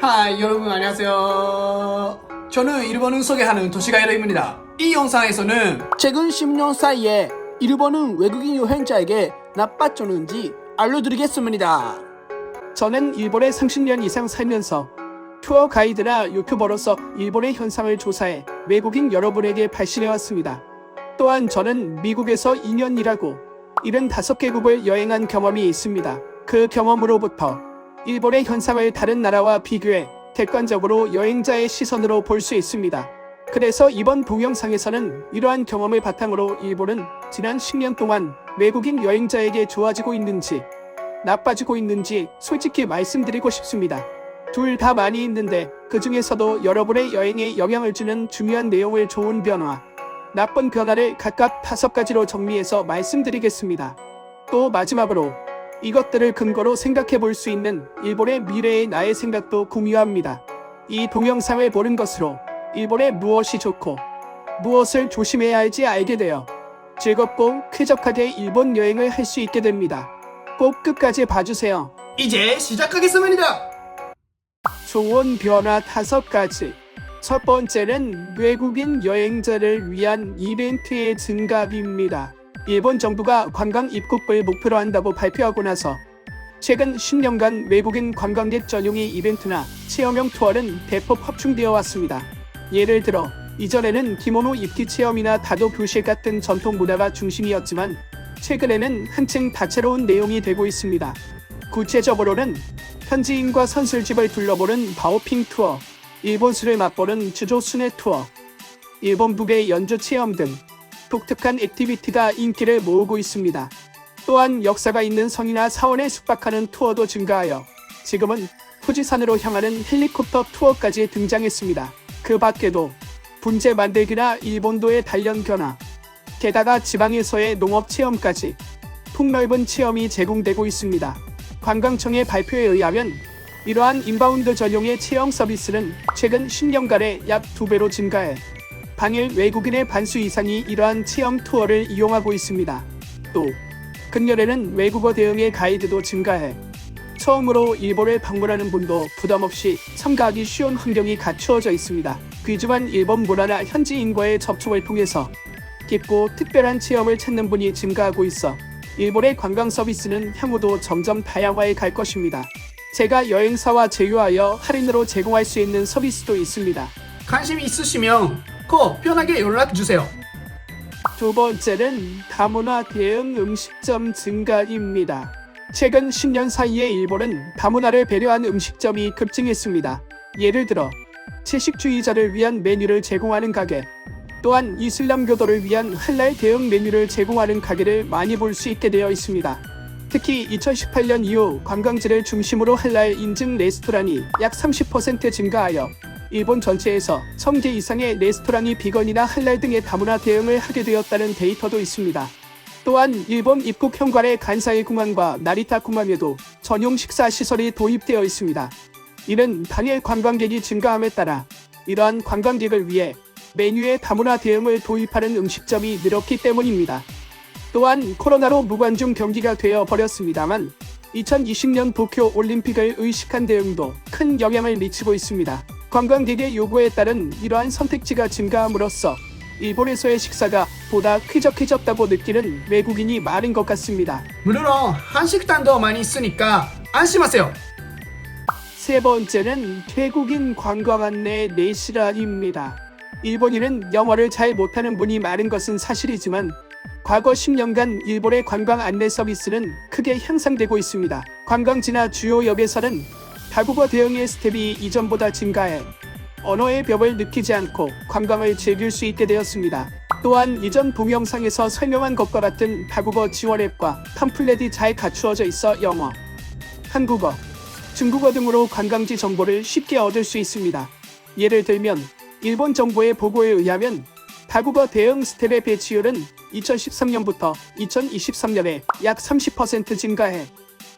하이 여러분 안녕하세요. 저는 일본을 소개하는 도시가이러입니다. 이 영상에서는 최근 10년 사이에 일본은 외국인 여행자에게 나빠졌는지 알려드리겠습니다. 저는 일본에 30년 이상 살면서 투어 가이드나 유튜버로서 일본의 현상을 조사해 외국인 여러분에게 발신해왔습니다. 또한 저는 미국에서 2년 일하고 75개국을 여행한 경험이 있습니다. 그 경험으로부터 일본의 현상을 다른 나라와 비교해 객관적으로 여행자의 시선으로 볼 수 있습니다. 그래서 이번 동영상에서는 이러한 경험을 바탕으로 일본은 지난 10년 동안 외국인 여행자에게 좋아지고 있는지 나빠지고 있는지 솔직히 말씀드리고 싶습니다. 둘 다 많이 있는데 그 중에서도 여러분의 여행에 영향을 주는 중요한 내용을 좋은 변화, 나쁜 변화를 각각 5가지로 정리해서 말씀드리겠습니다. 또 마지막으로 이것들을 근거로 생각해 볼 수 있는 일본의 미래의 나의 생각도 공유합니다. 이 동영상을 보는 것으로 일본에 무엇이 좋고 무엇을 조심해야 할지 알게 되어 즐겁고 쾌적하게 일본 여행을 할 수 있게 됩니다. 꼭 끝까지 봐주세요. 이제 시작하겠습니다. 좋은 변화 5가지. 첫 번째는 외국인 여행자를 위한 이벤트의 증가입니다. 일본 정부가 관광 입국을 목표로 한다고 발표하고 나서 최근 10년간 외국인 관광객 전용의 이벤트나 체험형 투어는 대폭 확충되어 왔습니다. 예를 들어 이전에는 기모노 입기 체험이나 다도 교실 같은 전통 문화가 중심이었지만 최근에는 한층 다채로운 내용이 되고 있습니다. 구체적으로는 현지인과 선술집을 둘러보는 바오핑 투어, 일본 술을 맛보는 주조 순회 투어, 일본 북의 연주 체험 등 독특한 액티비티가 인기를 모으고 있습니다. 또한 역사가 있는 성이나 사원에 숙박하는 투어도 증가하여 지금은 후지산으로 향하는 헬리콥터 투어까지 등장했습니다. 그 밖에도 분재 만들기나 일본도의 단련 견학, 게다가 지방에서의 농업 체험까지 폭넓은 체험이 제공되고 있습니다. 관광청의 발표에 의하면 이러한 인바운드 전용의 체험 서비스는 최근 10년간에 약 2배로 증가해 당일 외국인의 반수 이상이 이러한 체험 투어를 이용하고 있습니다. 또 근년에는 외국어 대응의 가이드도 증가해 처음으로 일본을 방문하는 분도 부담없이 참가하기 쉬운 환경이 갖추어져 있습니다. 귀중한 일본 문화나 현지인과의 접촉을 통해서 깊고 특별한 체험을 찾는 분이 증가하고 있어 일본의 관광 서비스는 향후도 점점 다양화해 갈 것입니다. 제가 여행사와 제휴하여 할인으로 제공할 수 있는 서비스도 있습니다. 관심 있으시면 꼭 편하게 연락주세요. 두 번째는 다문화 대응 음식점 증가입니다. 최근 10년 사이에 일본은 다문화를 배려한 음식점이 급증했습니다. 예를 들어 채식주의자를 위한 메뉴를 제공하는 가게, 또한 이슬람교도를 위한 할랄 대응 메뉴를 제공하는 가게를 많이 볼 수 있게 되어 있습니다. 특히 2018년 이후 관광지를 중심으로 할랄 인증 레스토랑이 약 30% 증가하여 일본 전체에서 1000개 이상의 레스토랑이 비건이나 할랄 등의 다문화 대응을 하게 되었다는 데이터도 있습니다. 또한 일본 입국 현관의 간사이 공항과 나리타 공항에도 전용 식사 시설이 도입되어 있습니다. 이는 당일 관광객이 증가함에 따라 이러한 관광객을 위해 메뉴에 다문화 대응을 도입하는 음식점이 늘었기 때문입니다. 또한 코로나로 무관중 경기가 되어 버렸습니다만 2020년 도쿄 올림픽을 의식한 대응도 큰 영향을 미치고 있습니다. 관광객의 요구에 따른 이러한 선택지가 증가함으로써 일본에서의 식사가 보다 쾌적해졌다고 느끼는 외국인이 많은 것 같습니다. 물론 한식당도 많이 있으니까 안심하세요. 세 번째는 외국인 관광 안내 내실화입니다. 일본인은 영어를 잘 못하는 분이 많은 것은 사실이지만 과거 10년간 일본의 관광 안내 서비스는 크게 향상되고 있습니다. 관광지나 주요 역에서는 다국어 대응의 스텝이 이전보다 증가해 언어의 벽을 느끼지 않고 관광을 즐길 수 있게 되었습니다. 또한 이전 동영상에서 설명한 것과 같은 다국어 지원 앱과 팜플렛이 잘 갖추어져 있어 영어, 한국어, 중국어 등으로 관광지 정보를 쉽게 얻을 수 있습니다. 예를 들면 일본 정부의 보고에 의하면 다국어 대응 스텝의 배치율은 2013년부터 2023년에 약 30% 증가해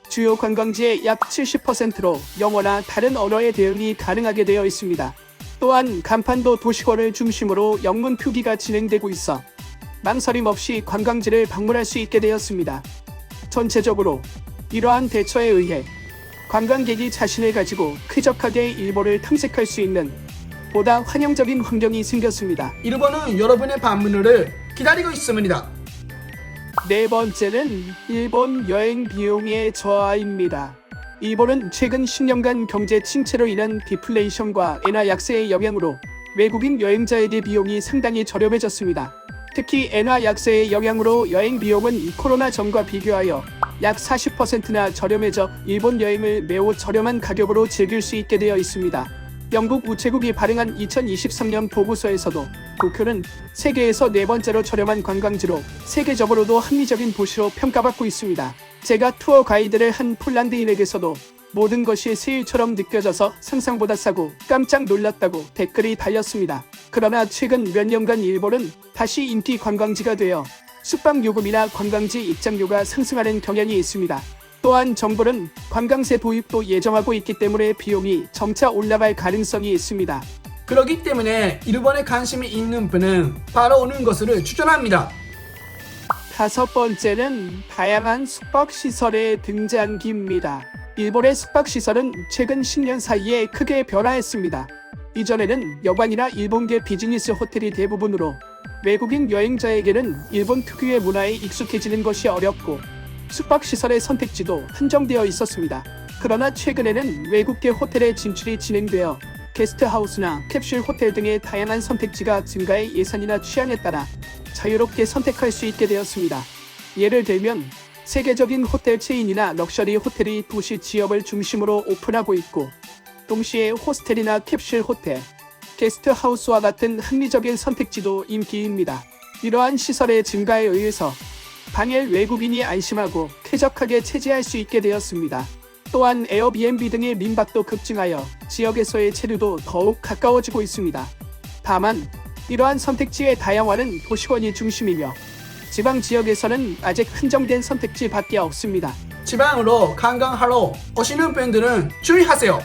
주요 관광지의 약 70%로 영어나 다른 언어의 대응이 가능하게 되어 있습니다. 또한 간판도 도시권을 중심으로 영문 표기가 진행되고 있어 망설임 없이 관광지를 방문할 수 있게 되었습니다. 전체적으로 이러한 대처에 의해 관광객이 자신을 가지고 쾌적하게 일본을 탐색할 수 있는 보다 환영적인 환경이 생겼습니다. 일본은 여러분의 방문을 기다리고 있습니다. 네 번째는 일본 여행 비용의 저하입니다. 일본은 최근 10년간 경제 침체로 인한 디플레이션과 엔화 약세의 영향으로 외국인 여행자에게 비용이 상당히 저렴해졌습니다. 특히 엔화 약세의 영향으로 여행 비용은 코로나 전과 비교하여 약 40%나 저렴해져 일본 여행을 매우 저렴한 가격으로 즐길 수 있게 되어 있습니다. 영국 우체국이 발행한 2023년 보고서에서도 도쿄는 세계에서 네 번째로 저렴한 관광지로 세계적으로도 합리적인 도시로 평가받고 있습니다. 제가 투어 가이드를 한 폴란드인에게서도 모든 것이 세일처럼 느껴져서 상상보다 싸고 깜짝 놀랐다고 댓글이 달렸습니다. 그러나 최근 몇 년간 일본은 다시 인기 관광지가 되어 숙박 요금이나 관광지 입장료가 상승하는 경향이 있습니다. 또한 정부는 관광세 도입도 예정하고 있기 때문에 비용이 점차 올라갈 가능성이 있습니다. 그렇기 때문에 일본에 관심이 있는 분은 바로 오는 것을 추천합니다. 다섯 번째는 다양한 숙박시설의 등장기입니다. 일본의 숙박시설은 최근 10년 사이에 크게 변화했습니다. 이전에는 여관이나 일본계 비즈니스 호텔이 대부분으로 외국인 여행자에게는 일본 특유의 문화에 익숙해지는 것이 어렵고 숙박시설의 선택지도 한정되어 있었습니다. 그러나 최근에는 외국계 호텔의 진출이 진행되어 게스트하우스나 캡슐 호텔 등의 다양한 선택지가 증가해 예산이나 취향에 따라 자유롭게 선택할 수 있게 되었습니다. 예를 들면 세계적인 호텔 체인이나 럭셔리 호텔이 도시 지역을 중심으로 오픈하고 있고 동시에 호스텔이나 캡슐 호텔, 게스트하우스와 같은 합리적인 선택지도 인기입니다. 이러한 시설의 증가에 의해서 당일 외국인이 안심하고 쾌적하게 체제할 수 있게 되었습니다. 또한 에어비앤비 등의 민박도 급증하여 지역에서의 체류도 더욱 가까워지고 있습니다. 다만 이러한 선택지의 다양화는 도시권이 중심이며 지방 지역에서는 아직 한정된 선택지밖에 없습니다. 지방으로 관광하러 오시는 분들은 주의하세요.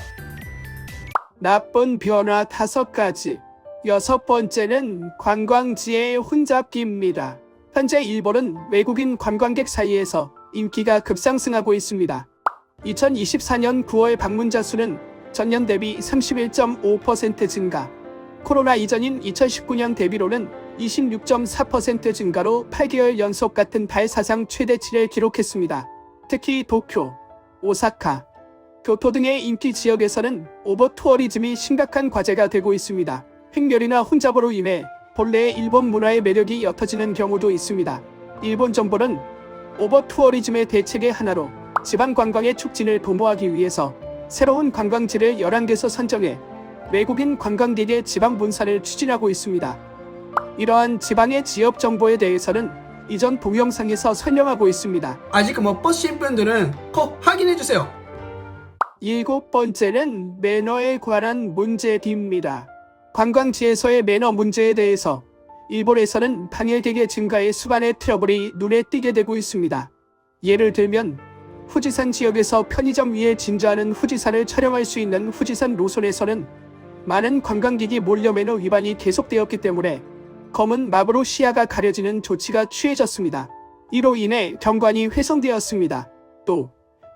나쁜 변화 5가지. 여섯 번째는 관광지의 혼잡기입니다. 현재 일본은 외국인 관광객 사이에서 인기가 급상승하고 있습니다. 2024년 9월 방문자 수는 전년 대비 31.5% 증가, 코로나 이전인 2019년 대비로는 26.4% 증가로 8개월 연속 같은 달 사상 최대치를 기록했습니다. 특히 도쿄, 오사카, 교토 등의 인기 지역에서는 오버 투어리즘이 심각한 과제가 되고 있습니다. 행렬이나 혼잡으로 인해 본래의 일본 문화의 매력이 옅어지는 경우도 있습니다. 일본 정부는 오버 투어리즘의 대책의 하나로 지방 관광의 촉진을 도모하기 위해서 새로운 관광지를 11개소 선정해 외국인 관광객의 지방 분산을 추진하고 있습니다. 이러한 지방의 지역 정보에 대해서는 이전 동영상에서 설명하고 있습니다. 아직 못 보신 분들은 꼭 확인해주세요. 일곱 번째는 매너에 관한 문제입니다. 관광지에서의 매너 문제에 대해서 일본에서는 방일객의 증가에 수반의 트러블이 눈에 띄게 되고 있습니다. 예를 들면 후지산 지역에서 편의점 위에 진주하는 후지산을 촬영할 수 있는 후지산 노선에서는 많은 관광객이 몰려 매너 위반이 계속되었기 때문에 검은 맙으로 시야가 가려지는 조치가 취해졌습니다. 이로 인해 경관이 훼손되었습니다. 또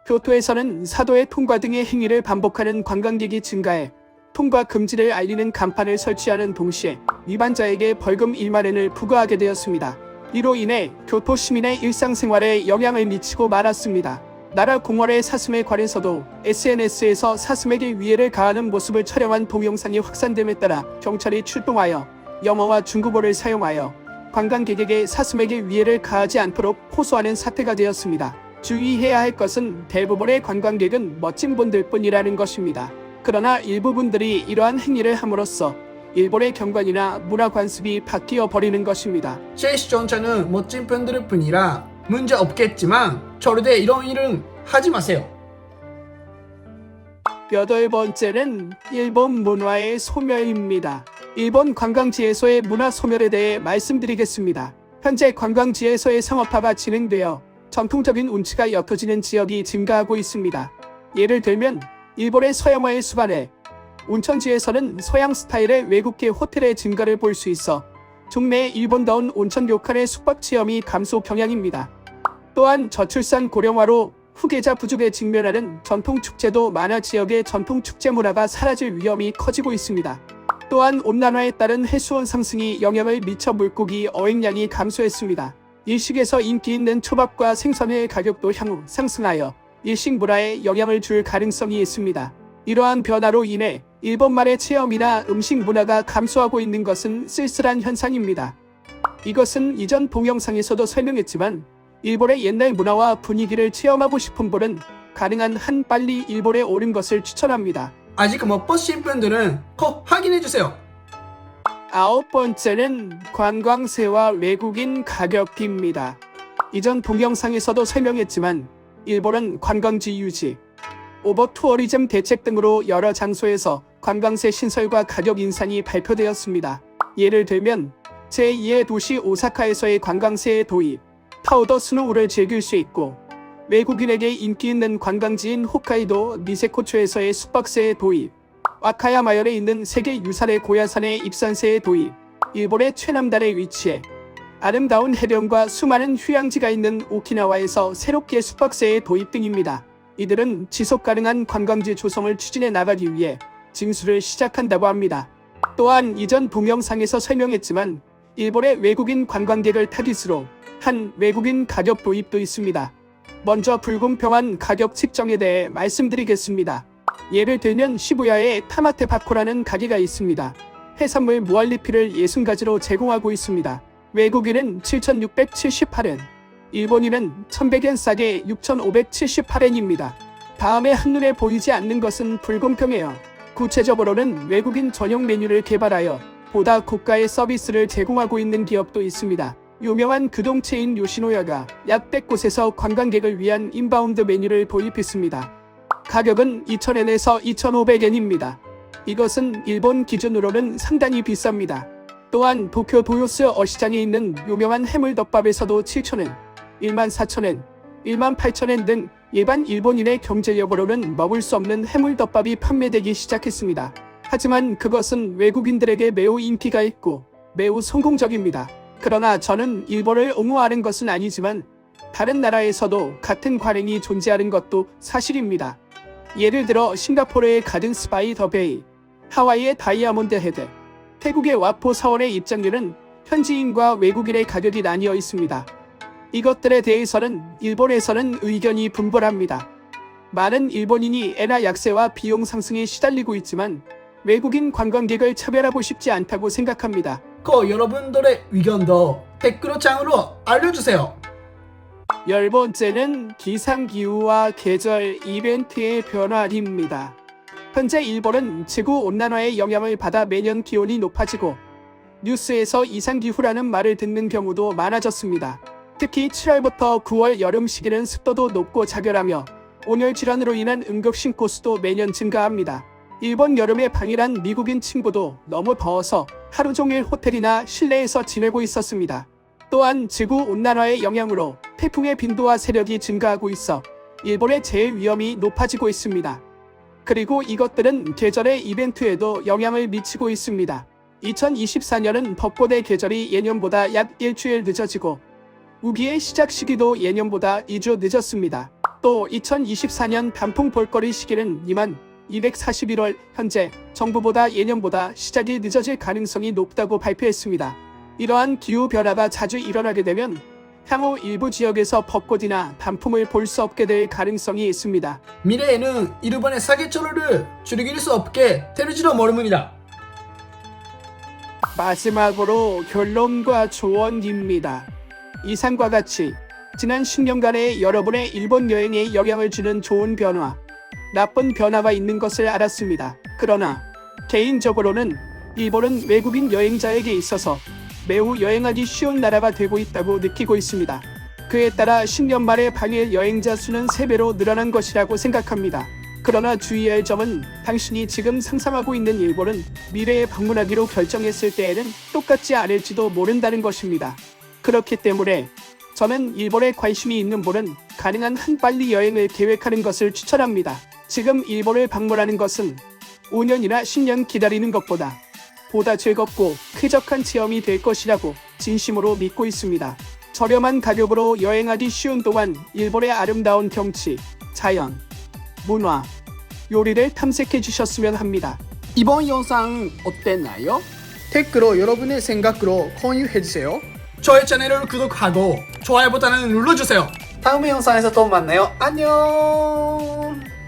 교토에서는 사도의 통과 등의 행위를 반복하는 관광객이 증가해 통과 금지를 알리는 간판을 설치하는 동시에 위반자에게 벌금 1만엔을 부과하게 되었습니다. 이로 인해 교토 시민의 일상생활에 영향을 미치고 말았습니다. 나라 공원의 사슴에 관해서도 SNS에서 사슴에게 위해를 가하는 모습을 촬영한 동영상이 확산됨에 따라 경찰이 출동하여 영어와 중국어를 사용하여 관광객에게 사슴에게 위해를 가하지 않도록 호소하는 사태가 되었습니다. 주의해야 할 것은 대부분의 관광객은 멋진 분들 뿐이라는 것입니다. 그러나 일부 분들이 이러한 행위를 함으로써 일본의 경관이나 문화 관습이 바뀌어 버리는 것입니다. 제 시청자는 멋진 분들 뿐이라 문제 없겠지만 절대 이런 일은 하지 마세요. 여덟 번째는 일본 문화의 소멸입니다. 일본 관광지에서의 문화 소멸에 대해 말씀드리겠습니다. 현재 관광지에서의 상업화가 진행되어 전통적인 운치가 옅어지는 지역이 증가하고 있습니다. 예를 들면 일본의 서양화에 수반해 온천지에서는 서양 스타일의 외국계 호텔의 증가를 볼 수 있어 종래의 일본다운 온천 료칸의 숙박 체험이 감소 경향입니다. 또한 저출산 고령화로 후계자 부족에 직면하는 전통축제도 많아 지역의 전통축제 문화가 사라질 위험이 커지고 있습니다. 또한 온난화에 따른 해수온 상승이 영향을 미쳐 물고기 어획량이 감소했습니다. 일식에서 인기 있는 초밥과 생선의 가격도 향후 상승하여 일식 문화에 영향을 줄 가능성이 있습니다. 이러한 변화로 인해 일본말의 체험이나 음식 문화가 감소하고 있는 것은 쓸쓸한 현상입니다. 이것은 이전 동영상에서도 설명했지만 일본의 옛날 문화와 분위기를 체험하고 싶은 분은 가능한 한 빨리 일본에 오는 것을 추천합니다. 아직 못 보신 분들은 꼭 확인해주세요. 9번째는 관광세와 외국인 가격비입니다. 이전 동영상에서도 설명했지만 일본은 관광지 유지, 오버 투어리즘 대책 등으로 여러 장소에서 관광세 신설과 가격 인상이 발표되었습니다. 예를 들면 제2의 도시 오사카에서의 관광세의 도입, 파우더 스노우를 즐길 수 있고 외국인에게 인기 있는 관광지인 홋카이도 니세코초에서의 숙박세의 도입, 와카야마현에 있는 세계유산의 고야산의 입산세의 도입, 일본의 최남단에 위치해 아름다운 해변과 수많은 휴양지가 있는 오키나와에서 새롭게 숙박세의 도입 등입니다. 이들은 지속가능한 관광지 조성을 추진해 나가기 위해 징수를 시작한다고 합니다. 또한 이전 동영상에서 설명했지만 일본의 외국인 관광객을 타깃으로 한 외국인 가격 도입도 있습니다. 먼저 불공평한 가격 측정에 대해 말씀드리겠습니다. 예를 들면 시부야에 타마테 바코라는 가게가 있습니다. 해산물 무할리피를 60가지로 제공하고 있습니다. 외국인은 7,678엔, 일본인은 1,100엔 싸게 6,578엔입니다. 다음에 한눈에 보이지 않는 것은 불공평해요. 구체적으로는 외국인 전용 메뉴를 개발하여 보다 고가의 서비스를 제공하고 있는 기업도 있습니다. 유명한 규동체인 요시노야가 약 100곳에서 관광객을 위한 인바운드 메뉴를 도입했습니다. 가격은 2,000엔에서 2,500엔입니다. 이것은 일본 기준으로는 상당히 비쌉니다. 또한 도쿄 도요스 어시장에 있는 유명한 해물덮밥에서도 7,000엔, 14,000엔, 18,000엔 등 일반 일본인의 경제력으로는 먹을 수 없는 해물덮밥이 판매되기 시작했습니다. 하지만 그것은 외국인들에게 매우 인기가 있고 매우 성공적입니다. 그러나 저는 일본을 옹호하는 것은 아니지만 다른 나라에서도 같은 관행이 존재하는 것도 사실입니다. 예를 들어 싱가포르의 가든 스바이 더 베이, 하와이의 다이아몬드 헤드, 태국의 와포 사원의 입장료는 현지인과 외국인의 가격이 나뉘어 있습니다. 이것들에 대해서는 일본에서는 의견이 분분합니다. 많은 일본인이 엔화 약세와 비용 상승에 시달리고 있지만 외국인 관광객을 차별하고 싶지 않다고 생각합니다. 그 여러분들의 의견도 댓글창으로 알려주세요. 10번째는 기상기후와 계절 이벤트의 변화입니다. 현재 일본은 지구온난화의 영향을 받아 매년 기온이 높아지고 뉴스에서 이상기후라는 말을 듣는 경우도 많아졌습니다. 특히 7월부터 9월 여름 시기는 습도도 높고 자결하며 온열 질환으로 인한 응급신고 수도 매년 증가합니다. 일본 여름의 방일한 미국인 친구도 너무 더워서 하루 종일 호텔이나 실내에서 지내고 있었습니다. 또한 지구온난화의 영향으로 태풍의 빈도와 세력이 증가하고 있어 일본의 재해 위험이 높아지고 있습니다. 그리고 이것들은 계절의 이벤트에도 영향을 미치고 있습니다. 2024년은 벚꽃의 계절이 예년보다 약 일주일 늦어지고 우기의 시작 시기도 예년보다 2주 늦었습니다. 또 2024년 단풍 볼거리 시기는 241월 현재 정부보다 예년보다 시작이 늦어질 가능성이 높다고 발표했습니다. 이러한 기후변화가 자주 일어나게 되면 향후 일부 지역에서 벚꽃이나 단풍을 볼 수 없게 될 가능성이 있습니다. 미래에는 일본의 사계절을 즐길 수 없게 될지도 모릅니다. 마지막으로 결론과 조언입니다. 이상과 같이 지난 10년간의 여러분의 일본 여행에 영향을 주는 좋은 변화, 나쁜 변화가 있는 것을 알았습니다. 그러나 개인적으로는 일본은 외국인 여행자에게 있어서 매우 여행하기 쉬운 나라가 되고 있다고 느끼고 있습니다. 그에 따라 10년 만에 방일 여행자 수는 3배로 늘어난 것이라고 생각합니다. 그러나 주의할 점은 당신이 지금 상상하고 있는 일본은 미래에 방문하기로 결정했을 때에는 똑같지 않을지도 모른다는 것입니다. 그렇기 때문에 저는 일본에 관심이 있는 분은 가능한 한 빨리 여행을 계획하는 것을 추천합니다. 지금 일본을 방문하는 것은 5년이나 10년 기다리는 것보다 즐겁고 쾌적한 체험이 될 것이라고 진심으로 믿고 있습니다. 저렴한 가격으로 여행하기 쉬운 동안 일본의 아름다운 경치, 자연, 문화, 요리를 탐색해 주셨으면 합니다. 이번 영상 어땠나요? 댓글로 여러분의 생각으로 공유해주세요. 저의 채널을 구독하고 좋아요 버튼을 눌러주세요. 다음의 영상에서 또 만나요. 안녕.